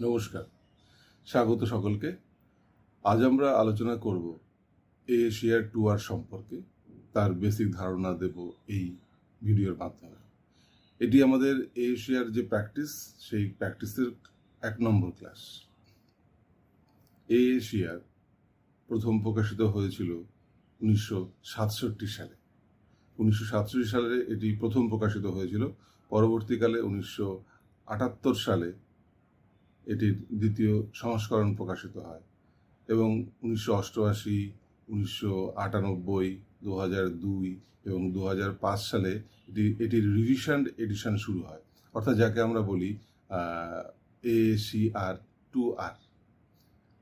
নমস্কার, স্বাগত সকলকে। আজ আমরা আলোচনা করব এশিয়ার ট্যুর সম্পর্কে। তার বেসিক ধারণা দেব এই ভিডিওর মাধ্যমে। এটি আমাদের এশিয়ার যে প্র্যাকটিস, সেই প্র্যাকটিসের 1 নম্বর ক্লাস। এশিয়ার প্রথম প্রকাশিত হয়েছিল 1967 সালে। 1967 সালে এটি প্রথম প্রকাশিত হয়েছিল। পরবর্তীকালে 1978 সালে এটির দ্বিতীয় সংস্করণ প্রকাশিত হয় এবং 1988, 1998, 2002 এবং 2005 সালে এটির রিভিশন এডিশন শুরু হয়, অর্থাৎ যাকে আমরা বলি ACR 2R।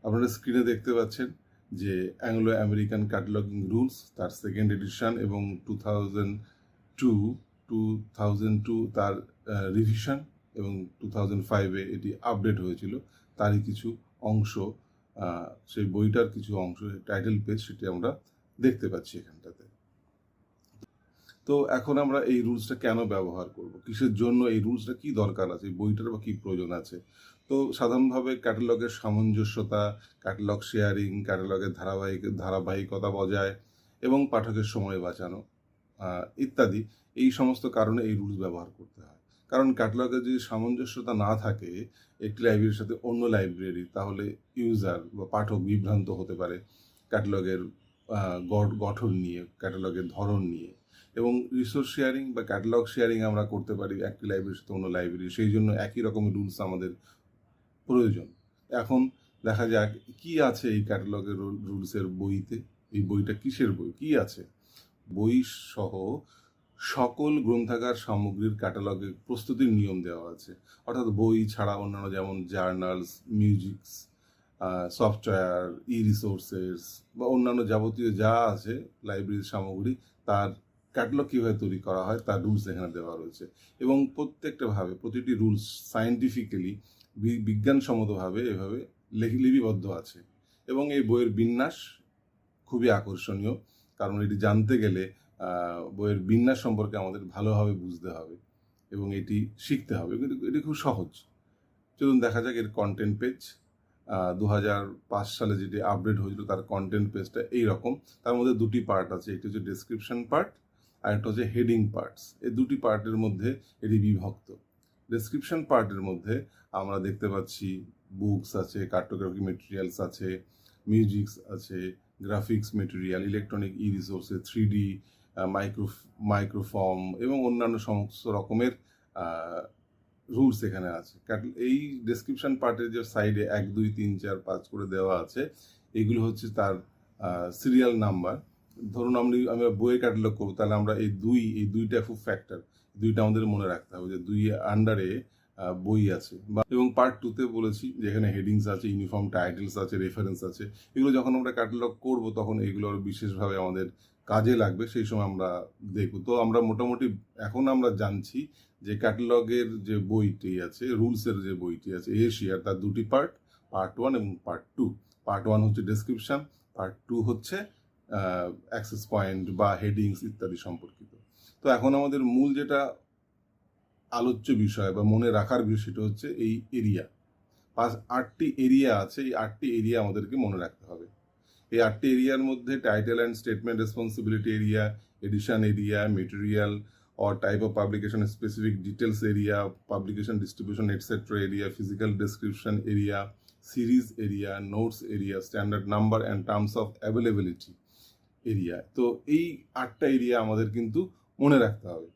আপনারা স্ক্রিনে দেখতে পাচ্ছেন যে অ্যাংলো আমেরিকান ক্যাটালগিং রুলস তার সেকেন্ড এডিশন এবং 2002 তার রিভিশন এবং 2005-এ এটি আপডেট হয়েছিল। তারই কিছু অংশ, সেই বইটার কিছু অংশ, টাইটেল পেজ, সেটি আমরা দেখতে পাচ্ছি এখানটাতে। তো এখন আমরা এই রুলসটা কেন ব্যবহার করব, কিসের জন্য এই রুলসটা, কি দরকার আছে, বইটার বা কি প্রয়োজন আছে। তো সাধারণভাবে ক্যাটালগের সামঞ্জস্যতা, ক্যাটালগ শেয়ারিং, ক্যাটালগের ধারাবাহিকতা বজায় এবং পাঠকের সময় বাঁচানো ইত্যাদি, এই সমস্ত কারণে এই রুলস ব্যবহার করতে হয়। কারণ ক্যাটালগের যদি সামঞ্জস্যতা না থাকে একটি লাইব্রেরির সাথে অন্য লাইব্রেরি, তাহলে ইউজার বা পাঠক বিভ্রান্ত হতে পারে ক্যাটালগের গঠন নিয়ে, ক্যাটালগের ধরন নিয়ে। এবং রিসোর্স শেয়ারিং বা ক্যাটালগ শেয়ারিং আমরা করতে পারি একটি লাইব্রেরির সাথে অন্য লাইব্রেরি, সেই জন্য একই রকমের রুলস আমাদের প্রয়োজন। এখন দেখা যাক কি আছে এই ক্যাটালগের রুলসের বইতে। এই বইটা কিসের বই, কি আছে? বই সহ সকল গ্রন্থাগার সামগ্রীর ক্যাটালগের প্রস্তুতির নিয়ম দেওয়া আছে। অর্থাৎ বই ছাড়া অন্যান্য যেমন জার্নালস, মিউজিকস, সফটওয়্যার, রিসোর্সেস বা অন্যান্য যাবতীয় যা আছে লাইব্রেরির সামগ্রী, তার ক্যাটালগ কীভাবে তৈরি করা হয় তার রুলস এখানে দেওয়া রয়েছে। এবং প্রতিটি রুলস সায়েন্টিফিক্যালি, বিজ্ঞানসম্মতভাবে এভাবে লিপিবদ্ধ আছে। এবং এই বইয়ের বিন্যাস খুবই আকর্ষণীয়, কারণ এটি জানতে গেলে বইয়ের বিন্যাস সম্পর্কে আমাদের ভালোভাবে বুঝতে হবে এবং এটি শিখতে হবে। কিন্তু এটি খুব সহজ। চলুন দেখা যাক এর কন্টেন্ট পেজ। 2005 সালে যেটি আপডেট হয়েছিল তার কন্টেন্ট পেজটা এইরকম। তার মধ্যে দুটি পার্ট আছে, একটি হচ্ছে ডেসক্রিপশন পার্ট আর একটা হচ্ছে হেডিং পার্টস। এই দুটি পার্টের মধ্যে এটি বিভক্ত। ডেসক্রিপশন পার্টের মধ্যে আমরা দেখতে পাচ্ছি বুকস আছে, কার্টোগ্রাফি মেটেরিয়ালস আছে, মিউজিকস আছে, গ্রাফিক্স মেটেরিয়াল, ইলেকট্রনিক রিসোর্সে, 3D, মাইক্রোফর্ম এবং অন্যান্য সমস্ত রকমের রুলস এখানে আছে। এই ডেসক্রিপশন পার্টের যে সাইডে 1, 2, 3, 4, 5 করে দেওয়া আছে, এগুলো হচ্ছে তার সিরিয়াল নাম্বার। ধরুন আমরা বইয়ের ক্যাটালগ করবো, তাহলে আমরা এই দুইটা খুব ফ্যাক্টর, দুইটা আমাদের মনে রাখতে হবে যে 2 আন্ডারে বই আছে। এবং পার্ট 2-তে বলেছি যেখানে হেডিংস আছে, ইউনিফর্ম টাইটেলস আছে, রেফারেন্স আছে। এগুলো যখন আমরা ক্যাটালগ করব তখন এগুলো বিশেষভাবে আমাদের কাজে লাগবে, সেই সময় আমরা দেখব। তো আমরা মোটামুটি এখন আমরা জানছি যে ক্যাটালগের যে বইটি আছে, রুলসের যে বইটি আছে এশিয়ার, তার দুটি পার্ট 1 এবং পার্ট 2। পার্ট 1 হচ্ছে ডেসক্রিপশন, পার্ট 2 হচ্ছে অ্যাক্সেস পয়েন্ট বা হেডিংস ইত্যাদি সম্পর্কিত। তো এখন আমাদের মূল যেটা আলোচ্য বিষয় বা মনে রাখার বিষয়, সেটা হচ্ছে এই এরিয়া। 8টি এরিয়া আছে, এই 8টি এরিয়া আমাদেরকে মনে রাখতে হবে। এই 8টি এরিয়ার মধ্যে title and statement responsibility area, edition area, material or type of publication, specific details area, publication distribution etc area, physical description area, series area, notes area, standard number and terms of availability area। তো এই 8টা area আমাদের কিন্তু মনে রাখতে হবে,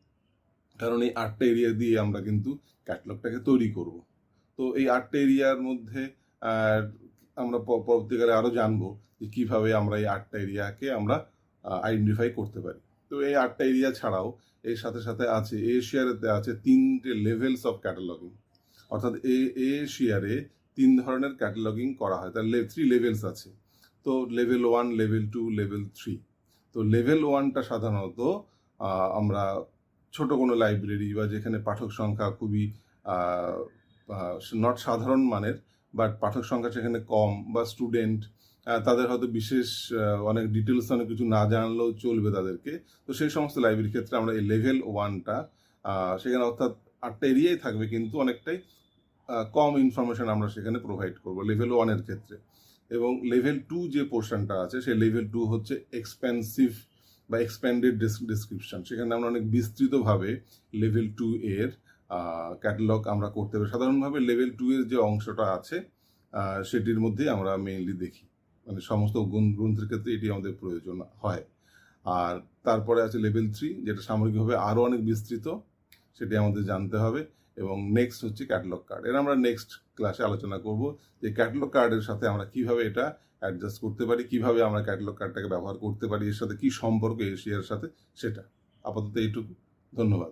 কারণ এই 8টা area দিয়ে আমরা কিন্তু ক্যাটালগটাকে তৈরি করব। তো এই 8টা এরিয়ার মধ্যে আমরা পরবর্তীকালে আরও জানবো যে কীভাবে আমরা এই 8টা এরিয়াকে আমরা আইডেন্টিফাই করতে পারি। তো এই 8টা এরিয়া ছাড়াও এর সাথে সাথে আছে এশিয়ারেতে আছে 3টে লেভেলস অফ ক্যাটালগিং। অর্থাৎ এশিয়ারে 3 ধরনের ক্যাটালগিং করা হয়, তার 3 লেভেলস আছে। তো লেভেল 1, লেভেল 2, লেভেল 3। তো লেভেল 1টা সাধারণত আমরা ছোট কোনো লাইব্রেরি বা যেখানে পাঠক সংখ্যা খুবই নট সাধারণ মানের, বাট পাঠক সংখ্যা সেখানে কম, বা স্টুডেন্ট তাদের হয়তো বিশেষ অনেক ডিটেলস অনেক কিছু না জানলেও চলবে তাদেরকে। তো সেই সমস্ত লাইব্রেরির ক্ষেত্রে আমরা এই লেভেল 1টা সেখানে, অর্থাৎ 8টা এরিয়াই থাকবে কিন্তু অনেকটাই কম ইনফরমেশন আমরা সেখানে প্রোভাইড করব লেভেল 1-এর ক্ষেত্রে। এবং লেভেল 2 যে পোর্শনটা আছে সেই লেভেল 2 হচ্ছে এক্সপেন্সিভ বা এক্সপ্যান্ডেড ডিসক্রিপশন। সেখানে আমরা অনেক বিস্তৃতভাবে লেভেল 2 এর ক্যাটালগ আমরা করতে পারি। সাধারণভাবে লেভেল 2 এর যে অংশটা আছে সেটির মধ্যেই আমরা মেইনলি দেখি, মানে সমস্ত গ্রন্থের ক্ষেত্রে এটি আমাদের প্রয়োজন হয়। আর তারপরে আছে লেভেল 3, যেটা সামগ্রিকভাবে আরও অনেক বিস্তৃত, সেটি আমাদের জানতে হবে। এবং নেক্সট হচ্ছে ক্যাটালগ কার্ড। এর আমরা নেক্সট ক্লাসে আলোচনা করব যে ক্যাটালগ কার্ডের সাথে আমরা কিভাবে এটা অ্যাডজাস্ট করতে পারি, কিভাবে আমরা ক্যাটালগ কার্ডটাকে ব্যবহার করতে পারি, এর সাথে কি সম্পর্ক এশিয়ার সাথে সেটা। আপাতত এইটুকু। ধন্যবাদ।